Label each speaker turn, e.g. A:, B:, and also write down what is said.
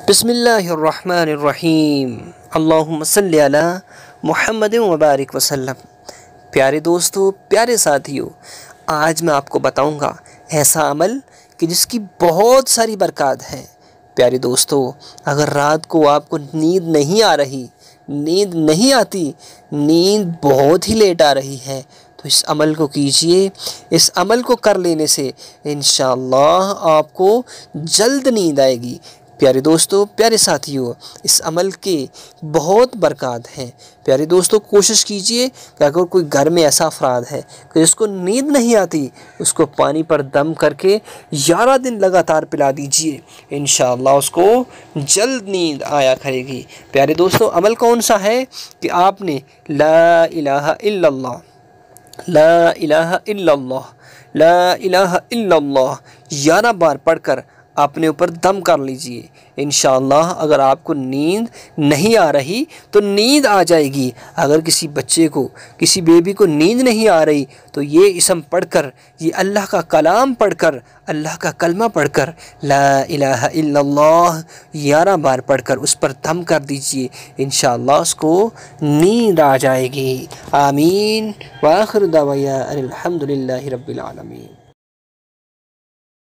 A: बिस्मिल्लाहिर्रहमानिर्रहीम। अल्लाहुम्मा सल्ली अला मुहम्मद व बारिक वसल्लम। प्यारे दोस्तों, प्यारे साथियों, आज मैं आपको बताऊंगा ऐसा अमल कि जिसकी बहुत सारी बरकत हैं। प्यारे दोस्तों, अगर रात को आपको नींद नहीं आ रही, नींद नहीं आती, नींद बहुत ही लेट आ रही है, तो इस अमल को कीजिए। इस अमल को कर लेने से इंशाअल्लाह आपको जल्द नींद आएगी। प्यारे दोस्तों, प्यारे साथियों, इस अमल के बहुत बरकत हैं। प्यारे दोस्तों, कोशिश कीजिए कि अगर कोई घर में ऐसा अफराद है कि जिसको नींद नहीं आती, उसको पानी पर दम करके 11 दिन लगातार पिला दीजिए। इंशाअल्लाह उसको जल्द नींद आया करेगी। प्यारे दोस्तों, अमल कौन सा है कि आपने ला इलाहा इल्लल्लाह, ला इलाहा इल्लल्लाह, ला इलाहा इल्लल्लाह 11 बार पढ़कर अपने ऊपर दम कर लीजिए। इंशाअल्लाह अगर आपको नींद नहीं आ रही तो नींद आ जाएगी। अगर किसी बच्चे को, किसी बेबी को नींद नहीं आ रही तो ये इसम पढ़कर, ये अल्लाह का कलाम पढ़कर, अल्लाह का कलमा पढ़कर ला इलाहा इल्लल्लाह 11 बार पढ़कर उस पर दम कर दीजिए। इंशाअल्लाह उसको नींद आ जाएगी। आमीन। व आखिर दावया अनिल हम्दुलिल्लाहि रब्बिल आलमीन।